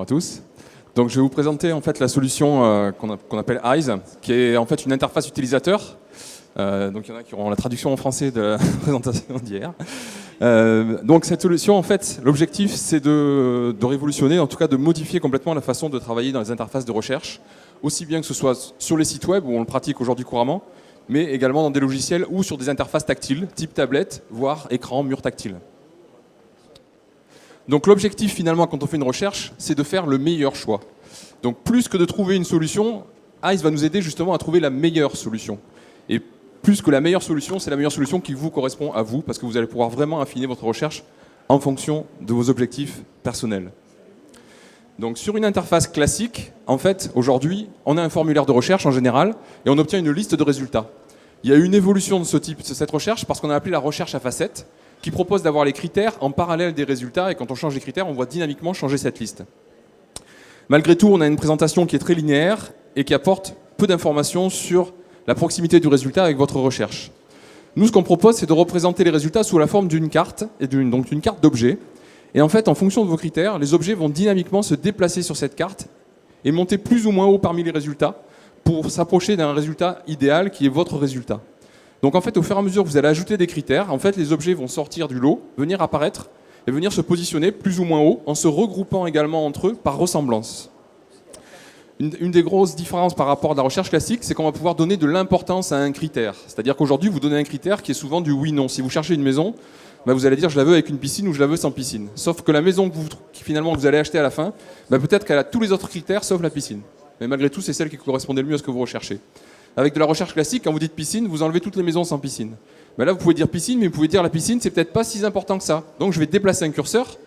à tous. Donc, je vais vous présenter en fait la solution qu'on appelle Eyes, qui est en fait une interface utilisateur. Donc, il y en a qui auront la traduction en français de la présentation d'hier. Donc, cette solution, en fait, l'objectif, c'est de révolutionner, en tout cas de modifier complètement la façon de travailler dans les interfaces de recherche, aussi bien que ce soit sur les sites web où on le pratique aujourd'hui couramment, mais également dans des logiciels ou sur des interfaces tactiles, type tablette, voire écran, mur tactile. Donc l'objectif finalement quand on fait une recherche, c'est de faire le meilleur choix. Donc plus que de trouver une solution, Eyes va nous aider justement à trouver la meilleure solution. Et plus que la meilleure solution, c'est la meilleure solution qui vous correspond à vous, parce que vous allez pouvoir vraiment affiner votre recherche en fonction de vos objectifs personnels. Donc sur une interface classique, en fait, aujourd'hui, on a un formulaire de recherche en général, et on obtient une liste de résultats. Il y a eu une évolution de ce type, de cette recherche, parce qu'on a appelé la recherche à facettes, qui propose d'avoir les critères en parallèle des résultats, et quand on change les critères, on voit dynamiquement changer cette liste. Malgré tout, on a une présentation qui est très linéaire et qui apporte peu d'informations sur la proximité du résultat avec votre recherche. Nous, ce qu'on propose, c'est de représenter les résultats sous la forme d'une carte, donc une carte d'objets. Et en fait, en fonction de vos critères, les objets vont dynamiquement se déplacer sur cette carte et monter plus ou moins haut parmi les résultats pour s'approcher d'un résultat idéal qui est votre résultat. Donc en fait, au fur et à mesure que vous allez ajouter des critères, en fait, les objets vont sortir du lot, venir apparaître et venir se positionner plus ou moins haut en se regroupant également entre eux par ressemblance. Une des grosses différences par rapport à la recherche classique, c'est qu'on va pouvoir donner de l'importance à un critère. C'est-à-dire qu'aujourd'hui, vous donnez un critère qui est souvent du oui-non. Si vous cherchez une maison, vous allez dire je la veux avec une piscine ou je la veux sans piscine. Sauf que la maison que finalement vous allez acheter à la fin, peut-être qu'elle a tous les autres critères sauf la piscine. Mais malgré tout, c'est celle qui correspondait le mieux à ce que vous recherchez. Avec de la recherche classique, quand vous dites piscine, vous enlevez toutes les maisons sans piscine. Là, vous pouvez dire piscine, mais vous pouvez dire la piscine, c'est peut-être pas si important que ça. Donc, je vais déplacer un curseur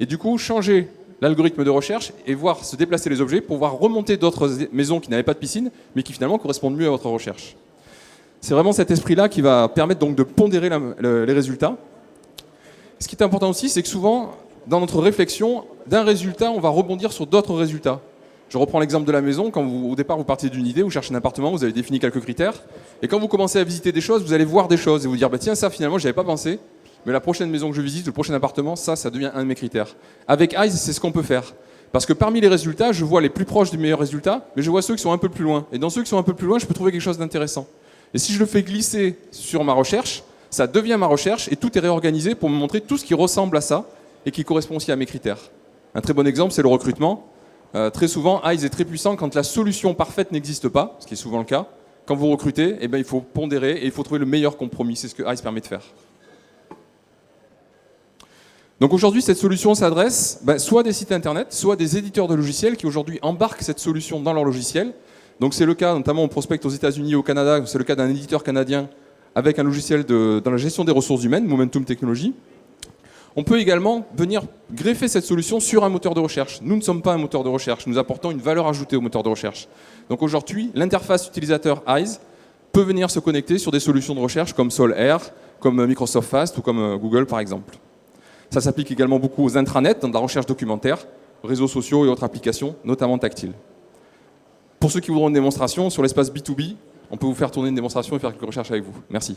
et du coup, changer l'algorithme de recherche et voir se déplacer les objets pour voir remonter d'autres maisons qui n'avaient pas de piscine, mais qui finalement correspondent mieux à votre recherche. C'est vraiment cet esprit-là qui va permettre donc de pondérer les résultats. Ce qui est important aussi, c'est que souvent, dans notre réflexion, d'un résultat, on va rebondir sur d'autres résultats. Je reprends l'exemple de la maison. Quand au départ, vous partez d'une idée, vous cherchez un appartement, vous avez défini quelques critères. Et quand vous commencez à visiter des choses, vous allez voir des choses et vous dire tiens, ça finalement, je n'y avais pas pensé. Mais la prochaine maison que je visite, le prochain appartement, ça devient un de mes critères. Avec Eyes, c'est ce qu'on peut faire. Parce que parmi les résultats, je vois les plus proches du meilleur résultat, mais je vois ceux qui sont un peu plus loin. Et dans ceux qui sont un peu plus loin, je peux trouver quelque chose d'intéressant. Et si je le fais glisser sur ma recherche, ça devient ma recherche et tout est réorganisé pour me montrer tout ce qui ressemble à ça et qui correspond aussi à mes critères. Un très bon exemple, c'est le recrutement. Très souvent, Eyes est très puissant quand la solution parfaite n'existe pas, ce qui est souvent le cas. Quand vous recrutez, il faut pondérer et il faut trouver le meilleur compromis. C'est ce que Eyes permet de faire. Donc aujourd'hui, cette solution s'adresse soit à des sites internet, soit à des éditeurs de logiciels qui aujourd'hui embarquent cette solution dans leur logiciel. Donc c'est le cas, notamment on prospecte aux États-Unis et au Canada, c'est le cas d'un éditeur canadien avec un logiciel dans la gestion des ressources humaines, Momentum Technology. On peut également venir greffer cette solution sur un moteur de recherche. Nous ne sommes pas un moteur de recherche, nous apportons une valeur ajoutée au moteur de recherche. Donc aujourd'hui, l'interface utilisateur Eyes peut venir se connecter sur des solutions de recherche comme SolAir, comme Microsoft Fast ou comme Google par exemple. Ça s'applique également beaucoup aux intranets, dans de la recherche documentaire, réseaux sociaux et autres applications, notamment tactiles. Pour ceux qui voudront une démonstration, sur l'espace B2B, on peut vous faire tourner une démonstration et faire quelques recherches avec vous. Merci.